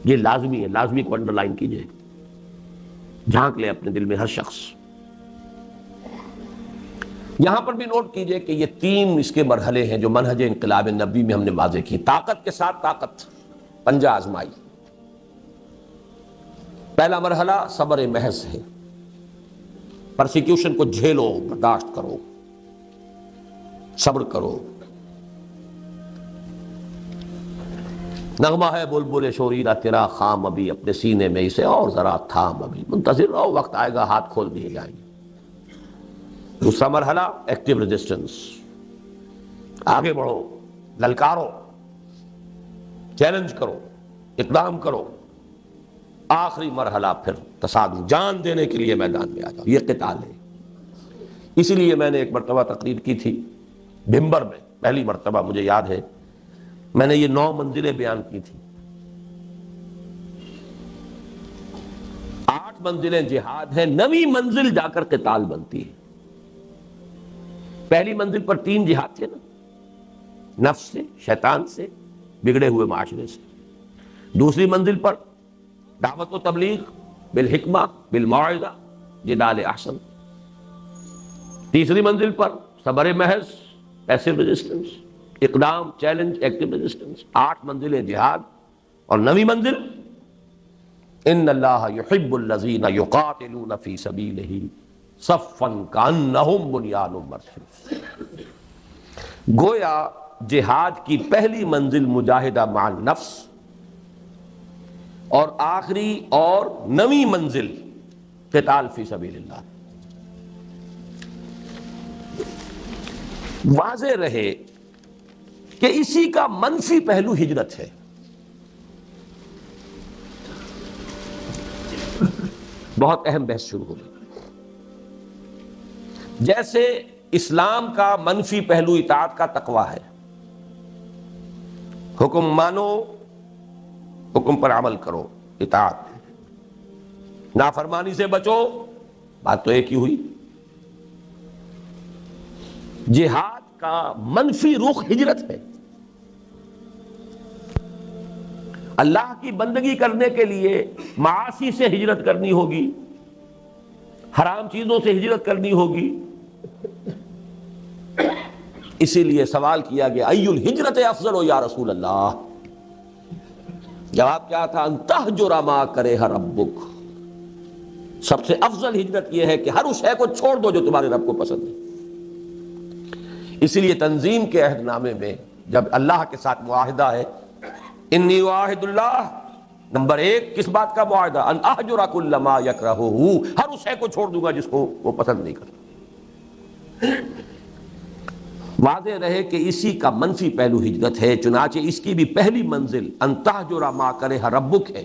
یہ لازمی ہے، لازمی کو انڈر لائن کیجئے، جھانک لے اپنے دل میں ہر شخص۔ یہاں پر بھی نوٹ کیجئے کہ یہ 3 اس کے مرحلے ہیں جو منہج انقلاب نبوی میں ہم نے واضح کی۔ طاقت کے ساتھ طاقت، پنجہ آزمائی۔ پہلا مرحلہ صبر محض ہے، پرسیکیوشن کو جھیلو، برداشت کرو، صبر کرو۔ نغمہ ہے بلبل شوریدہ تیرا خام ابھی، اپنے سینے میں اسے اور ذرا تھام ابھی، منتظر رہو، وقت آئے گا ہاتھ کھول دیے جائیں گے۔ دوسرا مرحلہ ایکٹیو ریزسٹنس، آگے بڑھو، للکارو، چیلنج کرو، اقدام کرو۔ آخری مرحلہ پھر تصادم، جان دینے کے لیے میدان میں آ جاؤ، یہ قتال ہے۔ اسی لیے میں نے ایک مرتبہ تقریر کی تھی بھمبر میں، پہلی مرتبہ مجھے یاد ہے، میں نے یہ 9 منزلیں بیان کی تھی۔ 8 منزلیں جہاد ہیں، 9ویں منزل جا کر قتال بنتی ہے۔ پہلی منزل پر 3 جہاد تھے نا، نفس سے، شیطان سے، بگڑے ہوئے معاشرے سے۔ دوسری منزل پر دعوت و تبلیغ بالحکمہ بالموعظہ جدال احسن۔ تیسری منزل پر صبر محض، پیسو ریزسٹنس، اقدام، چیلنج، ایکٹیو ریزسٹنس۔ 8 منزلیں جہاد، اور 9ویں منزل ان اللہ یحب الذین یقاتلون فی سبیلہ صفا کانہم بنیان مرصوص۔ گویا جہاد کی پہلی منزل مجاہدہ مع النفس، اور آخری اور 9ویں منزل قتال فی سبیل اللہ۔ واضح رہے کہ اسی کا منفی پہلو ہجرت ہے۔ بہت اہم بحث شروع ہوگی۔ جیسے اسلام کا منفی پہلو اطاعت کا تقویٰ ہے، حکم مانو، حکم پر عمل کرو، اطاعت، نافرمانی سے بچو، بات تو ایک ہی ہوئی۔ جہاد کا منفی رخ ہجرت ہے۔ اللہ کی بندگی کرنے کے لیے معاصی سے ہجرت کرنی ہوگی، حرام چیزوں سے ہجرت کرنی ہوگی۔ اسی لیے سوال کیا گیا ای الہجرت افضل یا رسول اللہ؟ جواب کیا تھا؟ ان تہجر ما کرہ ربک، سب سے افضل ہجرت یہ ہے کہ ہر اس شے کو چھوڑ دو جو تمہارے رب کو پسند ہے۔ اسی لیے تنظیم کے عہد نامے میں جب اللہ کے ساتھ معاہدہ ہے، انی اعاہد اللہ، نمبر 1 کس بات کا معاہدہ؟ ان اہجر کل ما یکرہہ، ہر اس شے کو چھوڑ دوں گا جس کو وہ پسند نہیں کرتا۔ واضح رہے کہ اسی کا منفی پہلو ہجرت ہے، چنانچہ اس کی بھی پہلی منزل ان تہجر ما کرہ ربک ہے،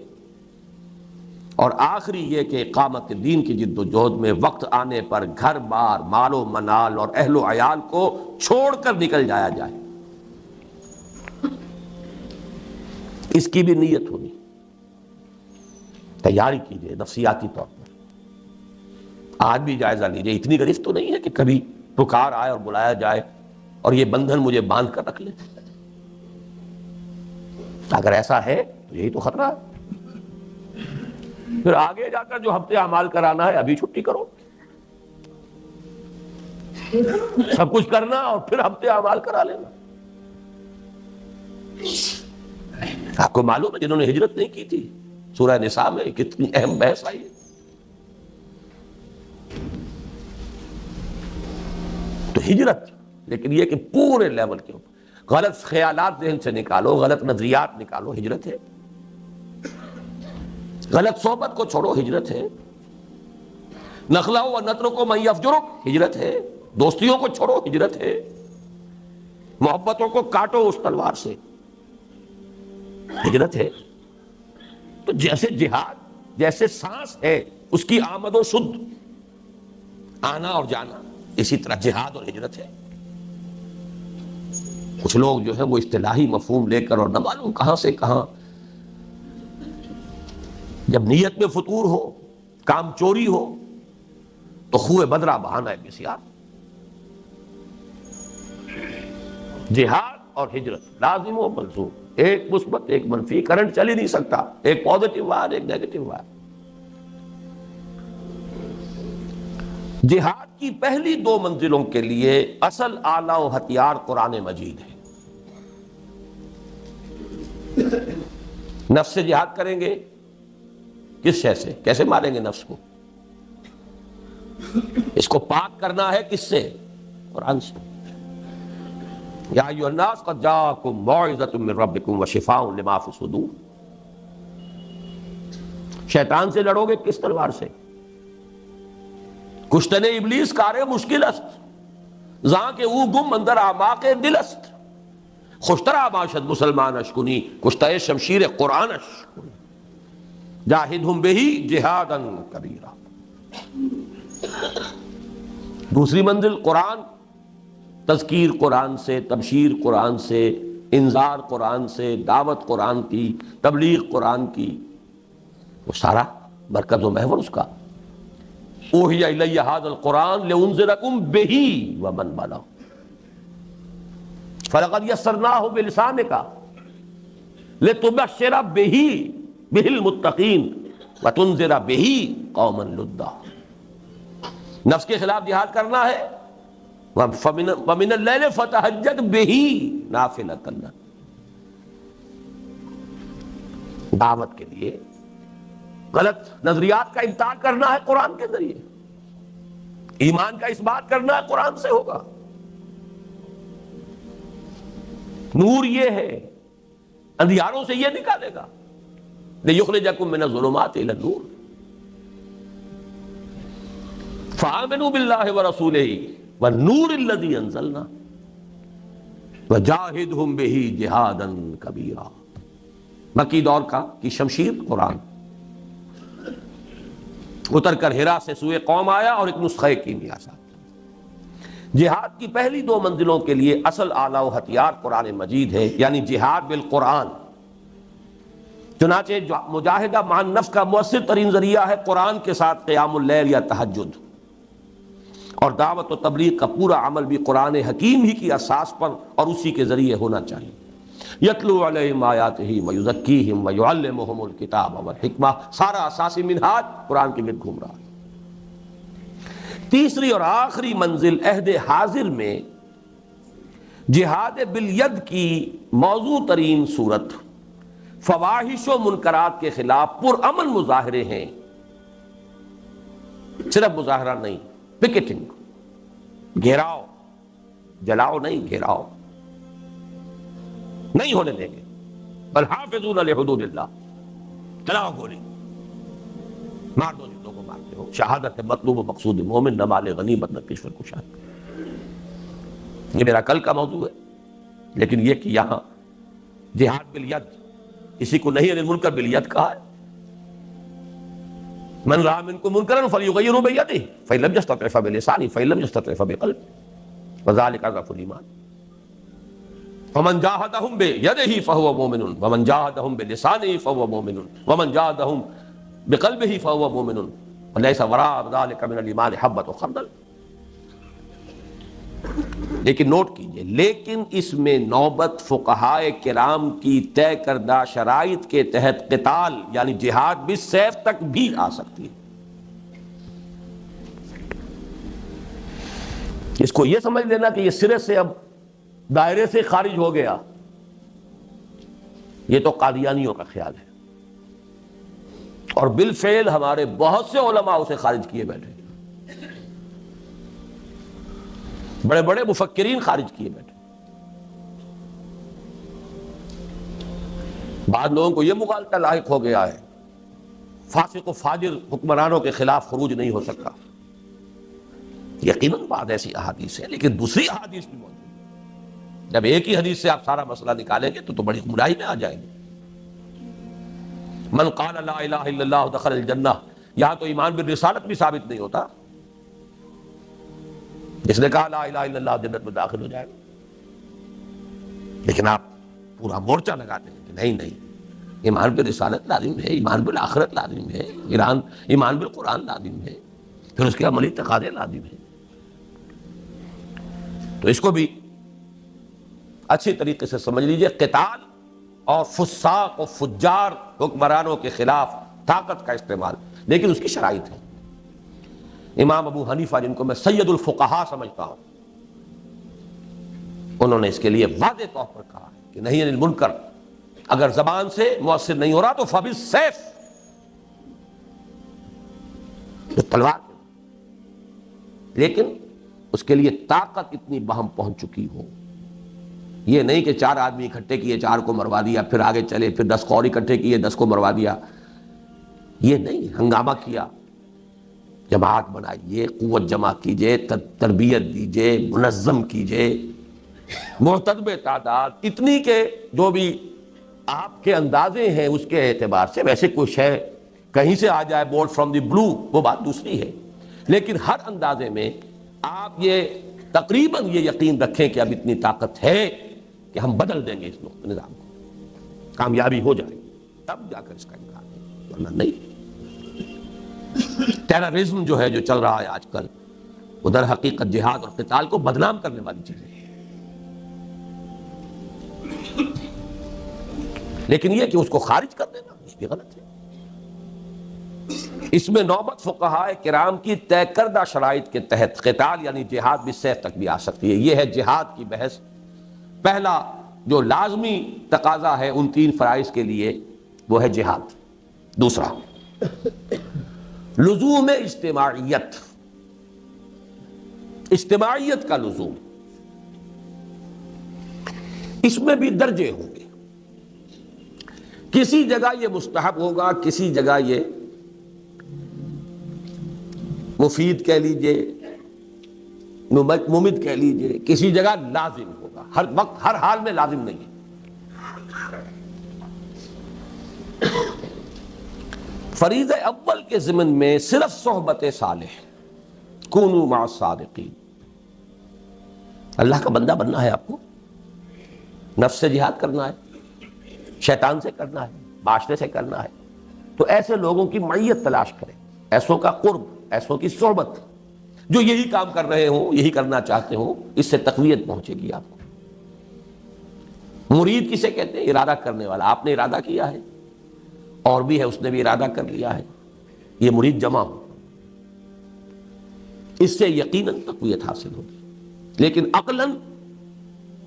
اور آخری یہ کہ اقامت دین کی جد و جہد میں وقت آنے پر گھر بار، مال و منال اور اہل و عیال کو چھوڑ کر نکل جایا جائے۔ اس کی بھی نیت ہونی، تیاری کیجئے نفسیاتی طور پر۔ آج بھی جائزہ لیجئے، اتنی گرفت تو نہیں ہے کہ کبھی پکار آئے اور بلایا جائے اور یہ بندھن مجھے باندھ کر رکھ لے۔ اگر ایسا ہے تو یہی تو خطرہ ہے۔ پھر آگے جا کر جو ہفتے اعمال کرانا ہے ابھی چھٹی کرو، سب کچھ کرنا اور پھر ہفتے اعمال کرا لینا۔ آپ کو معلوم ہے جنہوں نے ہجرت نہیں کی تھی، سورہ نساء میں کتنی اہم بحث آئی ہے۔ تو ہجرت، لیکن یہ کہ پورے لیول کے اوپر غلط خیالات ذہن سے نکالو، غلط نظریات نکالو، ہجرت ہے۔ غلط صحبت کو چھوڑو، ہجرت ہے۔ نخلہ و نترک من یفجرک، ہجرت ہے۔ دوستیوں کو چھوڑو، ہجرت ہے۔ محبتوں کو کاٹو اس تلوار سے، ہجرت ہے۔ تو جیسے جہاد، جیسے سانس ہے اس کی آمد و شد، آنا اور جانا، اسی طرح جہاد اور ہجرت ہے۔ کچھ لوگ جو ہے وہ اصطلاحی مفہوم لے کر اور نہ معلوم کہاں سے کہاں، جب نیت میں فطور ہو، کام چوری ہو، تو خوہ بدرہ بہانا ہے بسیار۔ جہاد اور ہجرت لازم و ملزوم، ایک مثبت ایک منفی، کرنٹ چل ہی نہیں سکتا، ایک پازیٹو وائر ایک نیگیٹو وائر۔ جہاد کی پہلی دو منزلوں کے لیے اصل آلہ و ہتھیار قرآن مجید ہے۔ نفس سے جہاد کریں گے، کس شے سے؟ کیسے ماریں گے نفس کو؟ اس کو پاک کرنا ہے کس سے؟ قرآن سے۔ یا ایھا الناس قد جاءکم موعظۃ من ربکم وشفاء لما فی الصدور۔ شیطان سے لڑو گے کس تلوار سے؟ کشتن ابلیس کار مشکل است، زاں کہ او گم اندر اعماق دل است، خوشترا باشد مسلمانش کنی کشتہ شمشیر قرآنش کنی، جاہدہم بہی جہادا کبیرا۔ دوسری منزل قرآن، تذکیر قرآن سے، تبشیر قرآن سے، انذار قرآن سے، دعوت قرآن کی، تبلیغ قرآن کی، وہ سارا مرکز و محور اس کا۔ اوحی الی ھذا القرآن لانذرکم بہ ومن بلغ فلقد یسرناہ بلسانک لتبشر بہ المتقین وتنذر بہ قوما لدا۔ نفس کے خلاف جہاد کرنا ہے، ومن اللیل فتہجد بہ نافلۃ لک۔ دعوت کے لیے غلط نظریات کا ابطال کرنا ہے قرآن کے ذریعے، ایمان کا اس بات کرنا ہے قرآن سے ہوگا۔ نور یہ ہے، اندھیاروں سے یہ نکالے گا، لِيُخْرِجَكُم مِّنَ الظُّلُمَاتِ إِلَى النُّورِ فَآمِنُوا بِاللَّهِ وَرَسُولِهِ وَالنُّورِ الَّذِي أَنزَلْنَا وَجَاهِدْهُمْ بِهِ جِهَادًا كَبِيرًا۔ مکی دور کی شمشیر قرآن اتر کر ہرا سے سوئے قوم آیا اور ایک نسخہ کیمیا ساتھ۔ جہاد کی پہلی دو منزلوں کے لیے اصل آلہ و ہتھیار قرآن مجید ہے، یعنی جہاد بالقرآن۔ چنانچہ مجاہدہ مع النفس کا مؤثر ترین ذریعہ ہے قرآن کے ساتھ قیام اللیل یا تہجد، اور دعوت و تبلیغ کا پورا عمل بھی قرآن حکیم ہی کی اساس پر اور اسی کے ذریعے ہونا چاہیے۔ یتلو علیہم آیاتہ ویزکیہم ویعلمہم الکتاب والحکمہ، سارا اساسی منہاج قرآن کے گرد گھوم رہا ہے۔ تیسری اور آخری منزل عہد حاضر میں جہاد بالید کی موضوع ترین صورت فواحش و منکرات کے خلاف پرامن مظاہرے ہیں، صرف مظاہرہ نہیں، پکیٹنگ، گھیراؤ، جلاؤ نہیں، گھیراؤ نہیں ہونے دیں گے۔ بل حافظون لحدود اللہ، چلاؤ گولی، مار دو جتوں کو مارتے ہو، شہادت ہے مطلوب و مقصود مومن، نہ مال غنیمت نہ کشور کشاد۔ یہ میرا کل کا موضوع ہے، لیکن یہ کہ یہاں جہاد بالید، اسی کو نہیں المنکر بالید کہا ہے۔ من رأى منکم منکرا فلیغیرہ بیدہ فإن لم یستطع فبلسانہ فإن لم یستطع فبقلبہ وذلک اضعف الایمان۔ ومن جاہدہم بیدہ فہو مؤمن ومن جاہدہم بلسانہ فہو مؤمن ومن جاہدہم بقلبہ فہو مؤمن ولیس وراء ذلک من الایمان حبۃ خردل۔ لیکن نوٹ کیجئے، لیکن اس میں نوبت فقہائے کرام کی طے کردہ شرائط کے تحت قتال یعنی جہاد بالسیف تک بھی آ سکتی ہے۔ اس کو یہ سمجھ لینا کہ یہ سرے سے اب دائرے سے خارج ہو گیا، یہ تو قادیانیوں کا خیال ہے، اور بالفعل ہمارے بہت سے علماء اسے خارج کیے بیٹھے، بڑے بڑے مفکرین خارج کیے بیٹھے۔ بعض لوگوں کو یہ مغالطہ لاحق ہو گیا ہے، فاسق و فاجر حکمرانوں کے خلاف خروج نہیں ہو سکتا۔ یقیناً بعض ایسی احادیث ہے، لیکن دوسری احادیث بھی موجود ہے۔ جب ایک ہی حدیث سے آپ سارا مسئلہ نکالیں گے تو بڑی گمراہی میں آ جائیں گے۔ من قال لا الہ الا اللہ دخل الجنہ، یہاں تو ایمان بالرسالت بھی ثابت نہیں ہوتا۔ جس نے کہا لا الہ الا اللہ جنت میں داخل ہو جائے گا، لیکن آپ پورا مورچہ لگاتے ہیں کہ نہیں نہیں، ایمان بالرسالت لازم ہے، ایمان بالآخرت لازم ہے، ایمان بالقرآن لازم ہے، پھر اس کے عملی تقاضے لازم ہیں۔ تو اس کو بھی اچھی طریقے سے سمجھ لیجئے، قتال اور فساق و فجار حکمرانوں کے خلاف طاقت کا استعمال، لیکن اس کی شرائط ہے۔ امام ابو حنیفہ، جن کو میں سید الفقہاء سمجھتا ہوں، انہوں نے اس کے لیے واضح طور پر کہا ہے کہ نہیں المنکر اگر زبان سے مؤثر نہیں ہو رہا تو فبالسیف، تو تلوار، لیکن اس کے لیے طاقت اتنی بہم پہنچ چکی ہو، یہ نہیں کہ 4 آدمی اکٹھے کیے 4 کو مروا دیا، پھر آگے چلے، پھر 10 کو اور اکٹھے کیے 10 کو مروا دیا، یہ نہیں، ہنگامہ کیا، جماعت بنائیے، قوت جمع کیجئے، تربیت دیجئے، منظم کیجئے، معتدب تعداد اتنی کہ جو بھی آپ کے اندازے ہیں اس کے اعتبار سے، ویسے کوئی شے کہیں سے آ جائے بورڈ فرام دی بلو وہ بات دوسری ہے، لیکن ہر اندازے میں آپ یہ تقریباً یہ یقین رکھیں کہ اب اتنی طاقت ہے کہ ہم بدل دیں گے اس نظام کو، کامیابی ہو جائے تب جا کر اس کا امکان ہے، ورنہ نہیں۔ ٹیررزم جو ہے جو چل رہا ہے آج کل، وہ در حقیقت جہاد اور قتال کو بدنام کرنے والی چیز ہے، لیکن یہ کہ اس کو خارج کر دینا یہ بھی غلط ہے۔ اس میں نوبت فقہاء کرام کی طے کردہ شرائط کے تحت قتال یعنی جہاد بالسیف تک بھی آ سکتی ہے۔ یہ ہے جہاد کی بحث۔ پہلا جو لازمی تقاضا ہے ان 3 فرائض کے لیے وہ ہے جہاد۔ دوسرا لزوم اجتماعیت، اجتماعیت کا لزوم، اس میں بھی درجے ہوں گے، کسی جگہ یہ مستحب ہوگا، کسی جگہ یہ مفید کہہ لیجئے، ممد کہہ لیجئے، کسی جگہ لازم ہوگا، ہر وقت ہر حال میں لازم نہیں ہے۔ فریضہ اول کے ضمن میں صرف صحبت صالح، کونوا مع الصادقین، اللہ کا بندہ بننا ہے آپ کو، نفس سے جہاد کرنا ہے، شیطان سے کرنا ہے، معاشرے سے کرنا ہے، تو ایسے لوگوں کی معیت تلاش کریں، ایسوں کا قرب، ایسوں کی صحبت، جو یہی کام کر رہے ہوں، یہی کرنا چاہتے ہوں، اس سے تقویت پہنچے گی آپ کو۔ مرید کسے کہتے ہیں؟ ارادہ کرنے والا، آپ نے ارادہ کیا ہے اور بھی ہے اس نے بھی ارادہ کر لیا ہے، یہ مرید جمع ہو، اس سے یقیناً تقویت حاصل ہوگی۔ لیکن عقلاً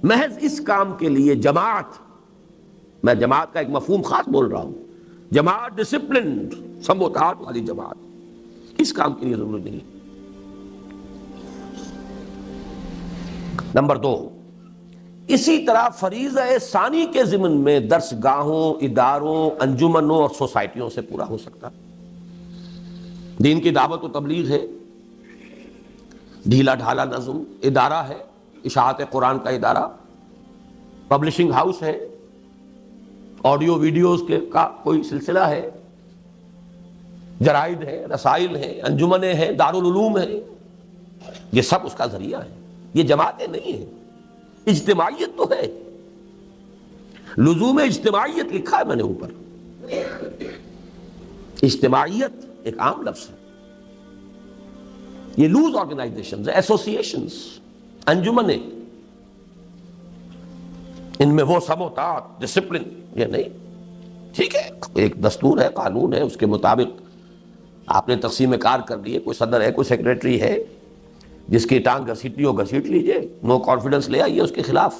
محض اس کام کے لیے جماعت، میں جماعت کا ایک مفہوم خاص بول رہا ہوں، جماعت ڈسپلنڈ سموتات والی جماعت، اس کام کے لیے ضرورت نہیں۔ نمبر 2، اسی طرح فریضہ ثانی کے ضمن میں درس گاہوں، اداروں، انجمنوں اور سوسائٹیوں سے پورا ہو سکتا۔ دین کی دعوت و تبلیغ ہے، ڈھیلا ڈھالا نظم ادارہ ہے، اشاعت قرآن کا ادارہ، پبلشنگ ہاؤس ہے، آڈیو ویڈیوز کا کوئی سلسلہ ہے، جرائد ہے، رسائل ہیں، انجمنیں ہیں، دارالعلوم ہیں، یہ سب اس کا ذریعہ ہے، یہ جماعتیں نہیں ہیں۔ اجتماعیت تو ہے، لزوم اجتماعیت لکھا ہے میں نے اوپر، اجتماعیت ایک عام لفظ ہے، یہ لوز آرگنائزیشنز، ایسوسیشنز، انجمنیں، ان میں وہ سموتات، ڈسپلن، یہ نہیں۔ ٹھیک ہے، ایک دستور ہے، قانون ہے، اس کے مطابق آپ نے تقسیم کار کر لی ہے، کوئی صدر ہے، کوئی سیکریٹری ہے، جس کی ٹانگ گھسیٹنی ہو گھسیٹ لیجئے، نو کانفیڈنس لے آئیے اس کے خلاف،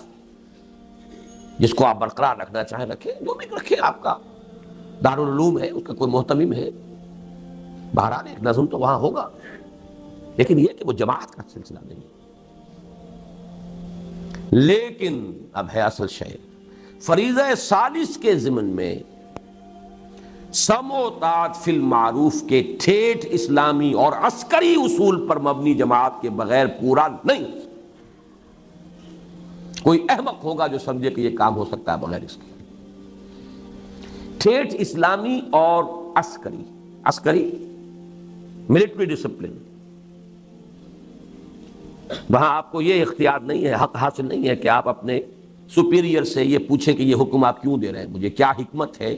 جس کو آپ برقرار رکھنا چاہیں رکھیں، جو بھی رکھیں، آپ کا دارالعلوم ہے، اس کا کوئی محتمم ہے، بہرحال ایک نظم تو وہاں ہوگا، لیکن یہ کہ وہ جماعت کا سلسلہ نہیں۔ لیکن اب ہے اصل شے، فریضہ ثالث کے ضمن میں سموتات فی المعروف کے ٹھیٹھ اسلامی اور عسکری اصول پر مبنی جماعت کے بغیر پورا نہیں۔ کوئی احمق ہوگا جو سمجھے کہ یہ کام ہو سکتا ہے بغیر اس کے۔ ٹھیٹھ اسلامی اور عسکری ملٹری ڈسپلن، وہاں آپ کو یہ اختیار نہیں ہے، حق حاصل نہیں ہے کہ آپ اپنے سپیریئر سے یہ پوچھیں کہ یہ حکم آپ کیوں دے رہے ہیں مجھے، کیا حکمت ہے۔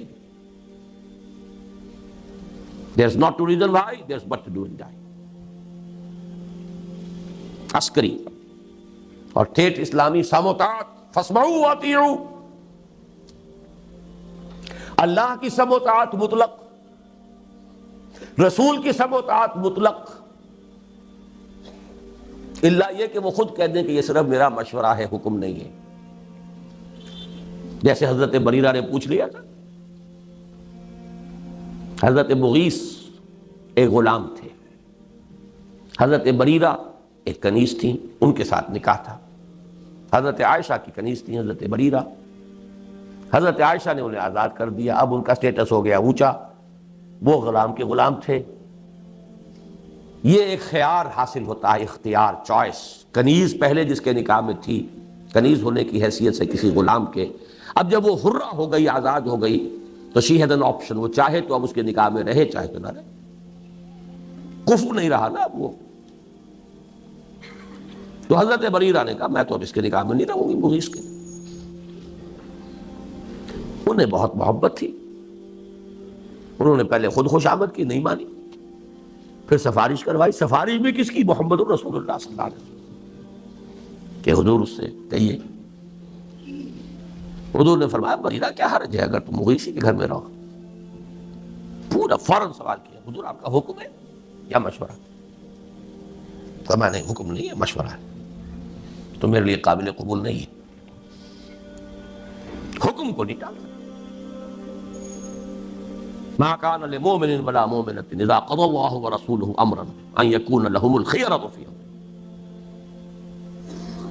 There's not to reason why, there's but to do and die۔ عسکری اور ٹھیٹھ اسلامی سموتات، فاسمعوا واطیعوا، اللہ کی سمع و طاعت مطلق، رسول کی سمع و طاعت مطلق، الا یہ کہ وہ خود کہہ دیں کہ یہ صرف میرا مشورہ ہے، حکم نہیں ہے. جیسے حضرت بریرہ نے پوچھ لیا تھا. حضرت مغیث ایک غلام تھے، حضرت بریرہ ایک کنیز تھیں، ان کے ساتھ نکاح تھا. حضرت عائشہ کی کنیز تھی حضرت بریرہ. حضرت عائشہ نے انہیں آزاد کر دیا، اب ان کا سٹیٹس ہو گیا اونچا، وہ غلام کے غلام تھے. یہ ایک خیار حاصل ہوتا ہے، اختیار، چوائس. کنیز پہلے جس کے نکاح میں تھی، کنیز ہونے کی حیثیت سے کسی غلام کے، اب جب وہ حرہ ہو گئی، آزاد ہو گئی، تو شی ہیڈ این آپشن. وہ چاہے تو اب اس کے نکاح میں رہے، چاہے تو نہ رہے. کفر نہیں رہا نا اب وہ. تو حضرت بریرہ نے کہا میں تو اب اس کے نکاح میں نہیں رہوں گی مغیث کے. انہیں بہت محبت تھی، انہوں نے پہلے خود خوش آمد کی، نہیں مانی، پھر سفارش کروائی. سفارش بھی کس کی؟ محمد رسول اللہ صلی اللہ علیہ وسلم کہ حضور اس سے کہیے. حضور نے فرمایا بریرہ کیا حرج ہے اگر تم مغیثی کے گھر میں رہو. پورا فوراً سوال کیا حضور آپ کا حکم ہے یا مشورہ؟ فرمایا نہیں، حکم نہیں ہے، مشورہ ہے، تو میرے لیے قابل قبول نہیں ہے. حکم کو نہیں ٹال سکتے. ما كان لمؤمن ولا مؤمنة اذا قضى الله ورسوله امرا ان يكون لهم الخيرة في امرهم.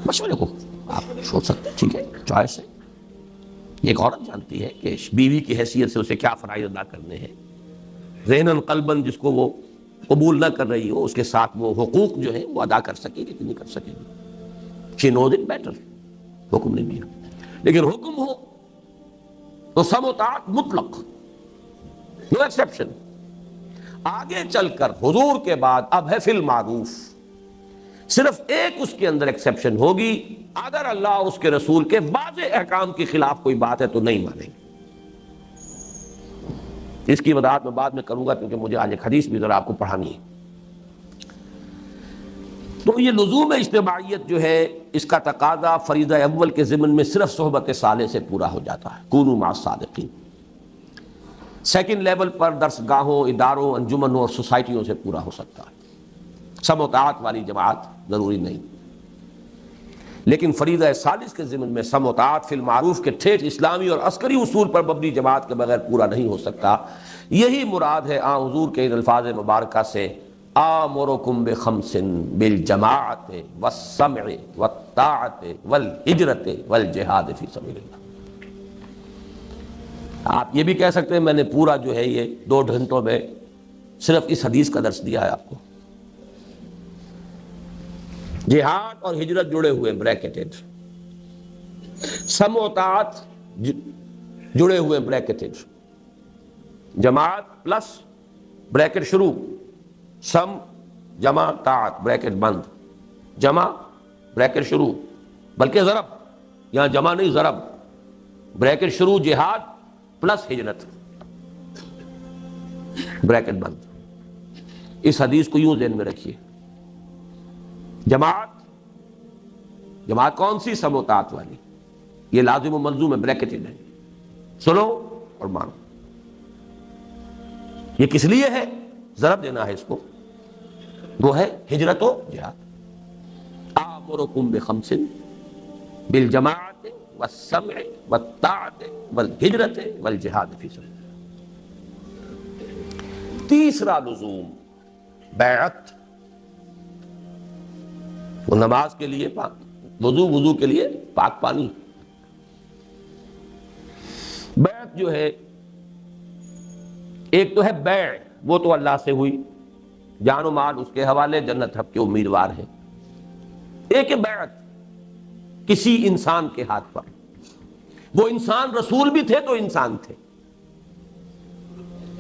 مشورے کو آپ سوچ سکتے ہیں، ٹھیک ہے، چوائس ہے. ایک عورت جانتی ہے کہ بیوی کی حیثیت سے اسے کیا فرائض ادا کرنے ہیں. ذہناً قلباً جس کو وہ قبول نہ کر رہی ہو، اس کے ساتھ وہ حقوق جو ہیں وہ ادا کر سکے گی کہ نہیں کر سکے گی. She knows it better. حکم نہیں دیا. لیکن حکم ہو تو سمع و طاعت مطلق، نو ایکسیپشن. آگے چل کر حضور کے بعد اب ہے فی المعروف. صرف ایک اس کے اندر ایکسیپشن ہوگی، اگر اللہ اور اس کے رسول کے واضح احکام کے خلاف کوئی بات ہے تو نہیں مانیں گے. اس کی وضاحت میں بعد میں کروں گا کیونکہ مجھے آج ایک حدیث بھی ذرا آپ کو پڑھانی ہے. تو یہ لزوم اجتماعیت جو ہے، اس کا تقاضا فریضہ اول کے ضمن میں صرف صحبت صالح سے پورا ہو جاتا ہے. کونوا مع الصادقین. سیکنڈ لیول پر درس گاہوں، اداروں، انجمنوں اور سوسائٹیوں سے پورا ہو سکتا ہے. سمع و طاعت والی جماعت ضروری نہیں. لیکن فریضہ ثالث کے ضمن میں سمع و طاعت فی المعروف کے ٹھیٹھ اسلامی اور عسکری اصول پر مبنی جماعت کے بغیر پورا نہیں ہو سکتا. یہی مراد ہے حضور کے ان الفاظ مبارکہ سے آمرکم بخمس بالجماعت والسمع والطاعت والہجرت والجہاد فی سبیل اللہ. آپ یہ بھی کہہ سکتے ہیں میں نے پورا جو ہے یہ 2 گھنٹوں میں صرف اس حدیث کا درس دیا ہے آپ کو. جہاد اور ہجرت جڑے ہوئے بریکٹڈ، سمع و طاعت جڑے ہوئے بریکٹڈ، جماعت پلس بریکٹ شروع، سم جمع طاعت بریکٹ بند، جمع بریکٹ شروع، بلکہ ضرب، یہاں جمع نہیں ضرب، بریکٹ شروع جہاد پلس ہجرت بریکٹ بند. اس حدیث کو یوں ذہن میں رکھیے. جماعت کون سی؟ سمع و طاعت والی. یہ لازم و ملزوم ہے، بریکٹڈ ہے. سنو اور مانو. یہ کس لیے ہے؟ ضرب دینا ہے اس کو. وہ ہے ہجرت و جہاد. آمرکم بخمس بالجماعت والسمع والطاعت والہجرت والجہاد فی سبیل اللہ. تیسرا لزوم بیعت. وہ نماز کے لیے وضو کے لیے پاک پانی. بیعت جو ہے، ایک تو ہے بیع، وہ تو اللہ سے ہوئی، جان و مال اس کے حوالے، جنت ہم کے امیدوار ہیں. ایک ہے بیعت کسی انسان کے ہاتھ پر. وہ انسان رسول بھی تھے تو انسان تھے،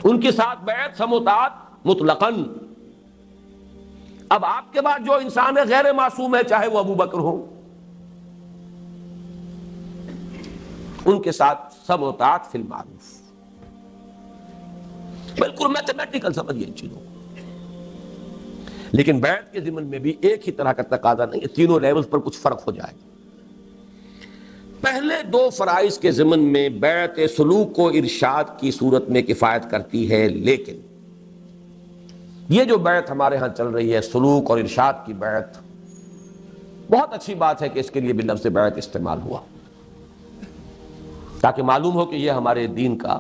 ان کے ساتھ بیعت سمع و طاعت مطلقاً. اب آپ کے بعد جو انسان ہے غیر معصوم ہے، چاہے وہ ابو بکر ہو، ان کے ساتھ سمع و طاعت فی المعروف. بالکل میتھمیٹیکل سمجھیے ان چیزوں کو. لیکن بیعت کے ضمن میں بھی ایک ہی طرح کا تقاضا نہیں ہے، تینوں لیولز پر کچھ فرق ہو جائے. پہلے دو فرائض کے ضمن میں بیعت سلوک کو ارشاد کی صورت میں کفایت کرتی ہے، لیکن یہ جو بیعت ہمارے ہاں چل رہی ہے سلوک اور ارشاد کی بیعت، بہت اچھی بات ہے کہ اس کے لیے بھی لفظ بیعت استعمال ہوا، تاکہ معلوم ہو کہ یہ ہمارے دین کا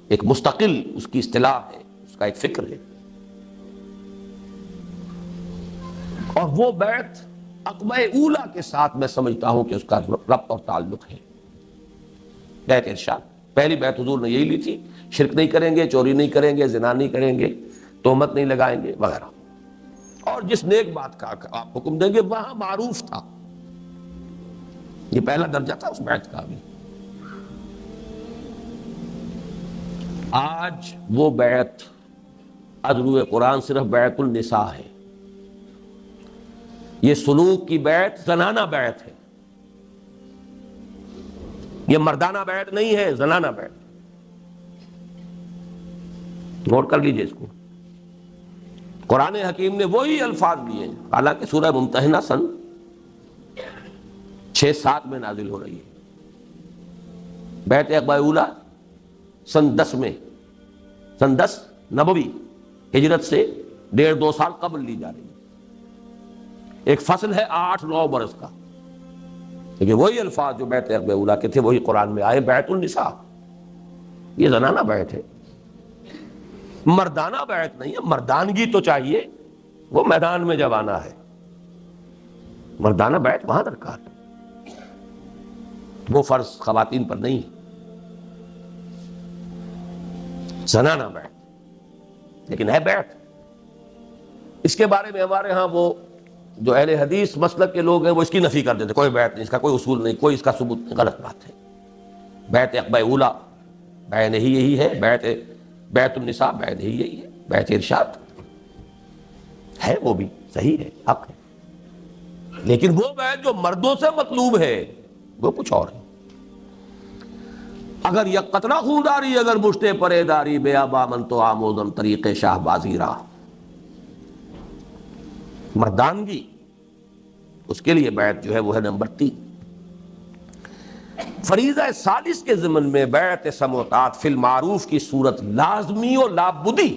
ایک مستقل اس کی اصطلاح ہے، اس کا ایک فکر ہے۔ اور وہ بیعت عقبہ اولیٰ کے ساتھ میں سمجھتا ہوں کہ اس کا ربط اور تعلق ہے۔ بیعت ارشاد، پہلی بیعت حضور نے یہی لی تھی، شرک نہیں کریں گے، چوری نہیں کریں گے، زنا نہیں کریں گے، تہمت نہیں لگائیں گے وغیرہ، اور جس نیک بات کا آپ حکم دیں گے وہاں معروف تھا، یہ پہلا درجہ تھا اس بیعت کا بھی۔ آج وہ بیعت از روئے قرآن صرف بیعت النساء ہے، یہ سلوک کی بیعت زنانہ بیعت ہے، یہ مردانہ بیعت نہیں ہے، زنانہ بیعت۔ نوٹ کر لیجئے اس کو، قرآن حکیم نے وہی الفاظ لیے ہیں، حالانکہ سورہ ممتحنہ سن 6-7 میں نازل ہو رہی ہے، بیعت عقبہ اولیٰ سن 10 میں، سن 10 نبوی، ہجرت سے 1.5-2 سال قبل لی جا رہی ہے، ایک فصل ہے 8-9 برس کا، لیکن وہی الفاظ جو بیعت عقبہ اولیٰ کے تھے وہی قرآن میں آئے، بیعت النساء، یہ زنانہ بیعت ہے، مردانہ بیعت نہیں ہے۔ مردانگی تو چاہیے، وہ میدان میں جب آنا ہے، مردانہ بیعت وہاں درکار ہے، وہ فرض خواتین پر نہیں ہے، زنانہ بیعت لیکن ہے بیعت۔ اس کے بارے میں ہمارے ہاں وہ جو اہل حدیث مسلک کے لوگ ہیں وہ اس کی نفی کر دیتے، کوئی بیعت نہیں، اس کا کوئی اصول نہیں، کوئی اس کا ثبوت نہیں، غلط بات ہے۔ بیعت عقبہ اولیٰ بیعت ہی یہی ہے، بیعت النساء بیعت ہی یہی ہے، بیعت ارشاد ہے، وہ بھی صحیح ہے، حق ہے، لیکن وہ بیعت جو مردوں سے مطلوب ہے وہ کچھ اور ہے۔ اگر یک قطرہ خونداری، اگر مشتے پرے داری، بے آبا من تو آموزم طریق شاہ بازی راہ، مردانگی اس کے لیے بیعت جو ہے وہ ہے نمبر 3۔ فریضہ ثالث کے ضمن میں بیعت سمع و طاعت فی المعروف کی صورت لازمی و لابدی،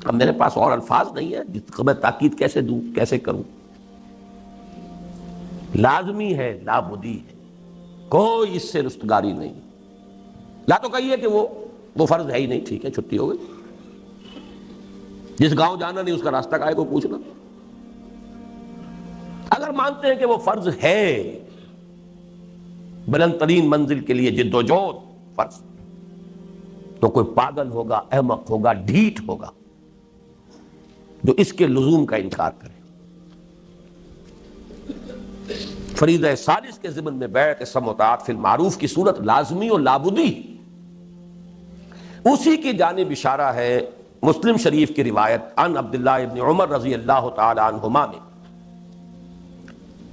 اب میرے پاس اور الفاظ نہیں ہے جس کو میں تاکید کیسے دوں، کیسے کروں، لازمی ہے، لابدی ہے، کوئی اس سے رستگاری نہیں۔ لا تو کہیے کہ وہ فرض ہے ہی نہیں، ٹھیک ہے، چھٹی ہو گئی، جس گاؤں جانا نہیں اس کا راستہ کائے کو پوچھنا۔ اگر مانتے ہیں کہ وہ فرض ہے، بلند ترین منزل کے لیے جد و جہد فرض، تو کوئی پاگل ہوگا، احمق ہوگا، ڈھیٹ ہوگا جو اس کے لزوم کا انکار کرے۔ فریضہ ثالث کے ضمن میں بیعت سمع و طاعت فی المعروف کی صورت لازمی و لابدی، اسی کی جانب اشارہ ہے مسلم شریف کی روایت عن عبداللہ ابن عمر رضی اللہ تعالی عنہما میں،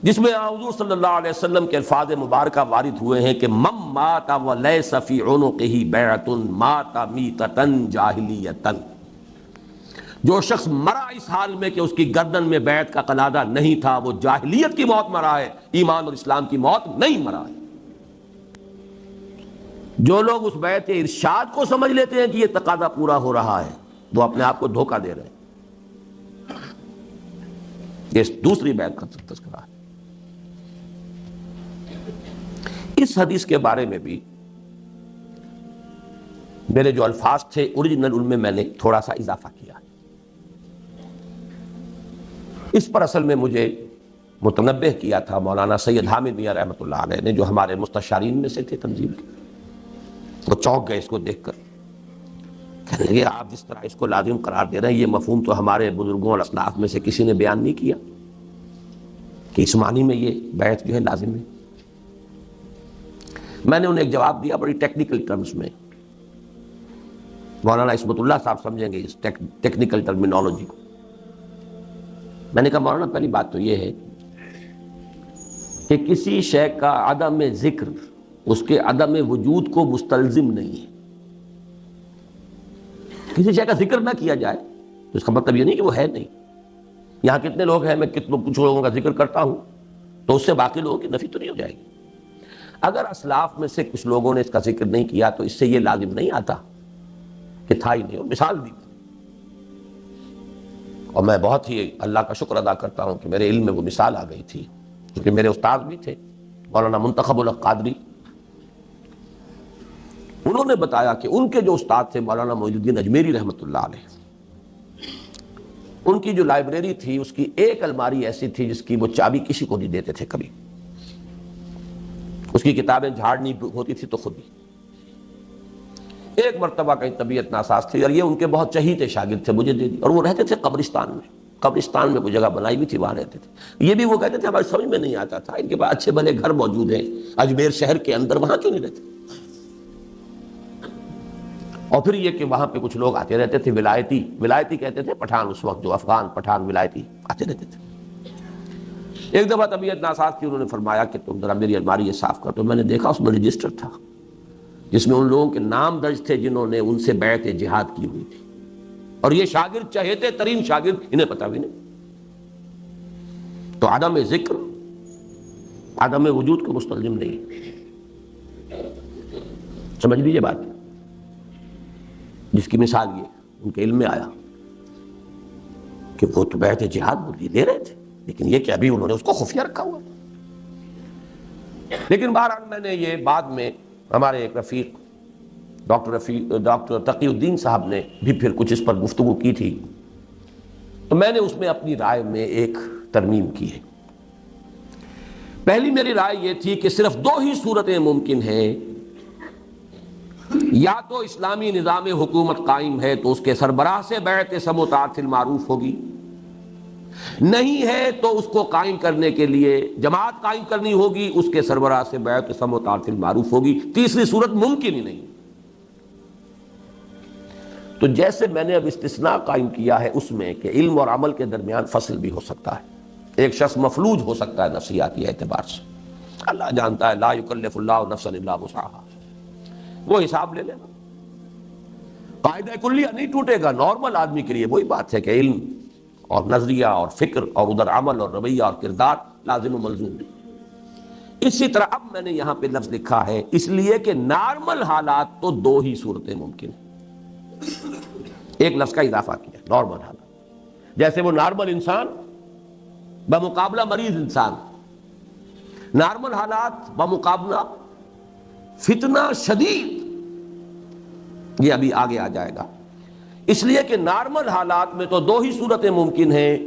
جس میں حضور صلی اللہ علیہ وسلم کے الفاظ مبارکہ وارد ہوئے ہیں کہ من مات ولیس فی عنقہ بیعۃ مات میتۃ جاہلیۃ، جو شخص مرا اس حال میں کہ اس کی گردن میں بیعت کا قلادہ نہیں تھا، وہ جاہلیت کی موت مرا ہے، ایمان اور اسلام کی موت نہیں مرا ہے۔ جو لوگ اس بیعت ارشاد کو سمجھ لیتے ہیں کہ یہ تقاضا پورا ہو رہا ہے، وہ اپنے آپ کو دھوکہ دے رہے ہیں۔ یہ دوسری بیعت کا تذکرہ ہے۔ اس حدیث کے بارے میں بھی میرے جو الفاظ تھے اوریجنل ان میں نے تھوڑا سا اضافہ کیا ہے۔ اس پر اصل میں مجھے متنبہ کیا تھا مولانا سید حامد میاں رحمۃ اللہ علیہ نے، جو ہمارے مستشارین میں سے تھے تنظیم کے۔ وہ چونک گئے اس کو دیکھ کر، کہنے لگے آپ جس طرح اس کو لازم قرار دے رہے ہیں، یہ مفہوم تو ہمارے بزرگوں اور اسلاف میں سے کسی نے بیان نہیں کیا کہ اس معنی میں یہ بیعت جو ہے لازم ہے۔ میں نے انہیں ایک جواب دیا بڑی ٹیکنیکل ٹرمز میں، مولانا عصمت اللہ صاحب سمجھیں گے اس ٹیکنیکل ٹرمینالوجی کو۔ میں نے کہا مولانا پہلی بات تو یہ ہے کہ کسی شے کا عدم ذکر اس کے عدم وجود کو مستلزم نہیں ہے۔ کسی شے کا ذکر نہ کیا جائے تو اس کا مطلب یہ نہیں کہ وہ ہے نہیں۔ یہاں کتنے لوگ ہیں، میں کچھ لوگوں کا ذکر کرتا ہوں تو اس سے باقی لوگوں کی نفی تو نہیں ہو جائے گی۔ اگر اسلاف میں سے کچھ لوگوں نے اس کا ذکر نہیں کیا تو اس سے یہ لازم نہیں آتا کہ تھا ہی نہیں ہو، مثال دی. اور میں بہت ہی اللہ کا شکر ادا کرتا ہوں کہ میرے علم میں وہ مثال آ گئی تھی، کیونکہ میرے استاد بھی تھے مولانا منتخب الحق قادری. انہوں نے بتایا کہ ان کے جو استاد تھے مولانا معین الدین اجمیری رحمۃ اللہ علیہ، ان کی جو لائبریری تھی اس کی ایک الماری ایسی تھی جس کی وہ چابی کسی کو نہیں دیتے تھے کبھی. اس کی کتابیں جھاڑنی ہوتی تھی تو خود ہی. ایک مرتبہ کہیں طبیعت ناساز تھی اور یہ ان کے بہت چہیتے شاگرد تھے، مجھے دے دی. اور وہ رہتے تھے قبرستان میں کوئی جگہ بنائی بھی تھی، وہاں رہتے تھے. یہ بھی وہ کہتے تھے ہماری سمجھ میں نہیں آتا تھا، ان کے پاس اچھے بھلے گھر موجود ہیں اجمیر شہر کے اندر، وہاں کیوں نہیں رہتے. اور پھر یہ کہ وہاں پہ کچھ لوگ آتے رہتے تھے، ولایتی کہتے تھے، پٹھان اس وقت جو افغان پٹھان ولایتی آتے رہتے تھے. ایک دفعہ طبیعت ناساز تھی، انہوں نے فرمایا کہ تم ذرا میری الماری یہ صاف کر. تو میں نے دیکھا اس میں رجسٹر تھا جس میں ان لوگوں کے نام درج تھے جنہوں نے ان سے بیعت جہاد کی ہوئی تھی. اور یہ شاگرد چہیتے ترین شاگرد، انہیں پتہ بھی نہیں. تو عدم ذکر عدم وجود کو مستلزم نہیں. سمجھ لیجیے بات، جس کی مثال یہ ان کے علم میں آیا کہ وہ تو بیعت جہاد لے رہے تھے، لیکن یہ کہ ابھی انہوں نے اس کو خفیہ رکھا ہوا. لیکن بہرحال میں نے یہ بعد میں ہمارے ایک رفیق ڈاکٹر تقی الدین صاحب نے بھی پھر کچھ اس پر گفتگو کی تھی، تو میں نے اس میں اپنی رائے میں ایک ترمیم کی ہے. پہلی میری رائے یہ تھی کہ صرف دو ہی صورتیں ممکن ہیں، یا تو اسلامی نظام حکومت قائم ہے تو اس کے سربراہ سے بیعت سمع و طاعت فی المعروف ہوگی، نہیں ہے تو اس کو قائم کرنے کے لیے جماعت قائم کرنی ہوگی، اس کے سربراہ سے بیعت سمع و طاعت فی المعروف ہوگی. تیسری صورت ممکن ہی نہیں. تو جیسے میں نے اب استثناء قائم کیا ہے اس میں کہ علم اور عمل کے درمیان فصل بھی ہو سکتا ہے، ایک شخص مفلوج ہو سکتا ہے نفسیاتی اعتبار سے. اللہ جانتا ہے لا یکلف اللہ نفسا الا وسعها، وہ حساب لے لینا. قاعدہ کلیہ نہیں ٹوٹے گا. نارمل آدمی کے لیے وہی بات ہے کہ علم اور نظریہ اور فکر اور ادھر عمل اور رویہ اور کردار لازم و ملزوم نہیں. اسی طرح اب میں نے یہاں پہ لفظ لکھا ہے اس لیے کہ نارمل حالات تو دو ہی صورتیں ممکن ہیں. ایک لفظ کا اضافہ کیا، نارمل حالات، جیسے وہ نارمل انسان بمقابلہ مریض انسان. نارمل حالات بمقابلہ فتنہ شدید، یہ ابھی آگے آ جائے گا. اس لیے کہ نارمل حالات میں تو دو ہی صورتیں ممکن ہیں.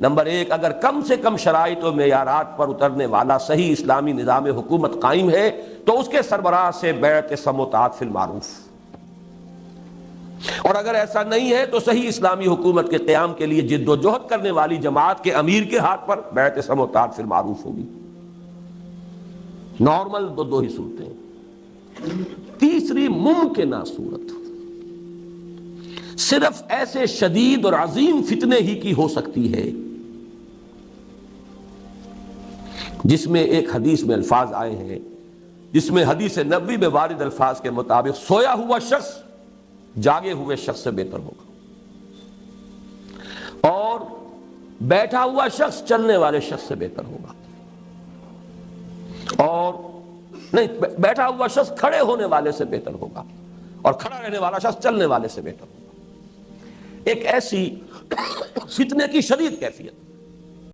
نمبر ایک، اگر کم سے کم شرائط و معیارات پر اترنے والا صحیح اسلامی نظام حکومت قائم ہے تو اس کے سربراہ سے بیعت سمع و طاعت فی المعروف. اور اگر ایسا نہیں ہے تو صحیح اسلامی حکومت کے قیام کے لیے جد و جہد کرنے والی جماعت کے امیر کے ہاتھ پر بیعت سمع و طاعت فی المعروف ہوگی. نارمل تو دو ہی صورتیں. تیسری ممکنہ صورت صرف ایسے شدید اور عظیم فتنے ہی کی ہو سکتی ہے جس میں ایک حدیث میں الفاظ آئے ہیں، جس میں حدیث نبوی میں وارد الفاظ کے مطابق سویا ہوا شخص جاگے ہوئے شخص سے بہتر ہوگا، اور بیٹھا ہوا شخص چلنے والے شخص سے بہتر ہوگا، اور نہیں، بیٹھا ہوا شخص کھڑے ہونے والے سے بہتر ہوگا، اور کھڑا رہنے والا شخص چلنے والے سے بہتر ہوگا. ایک ایسی فتنے کی شدید کیفیت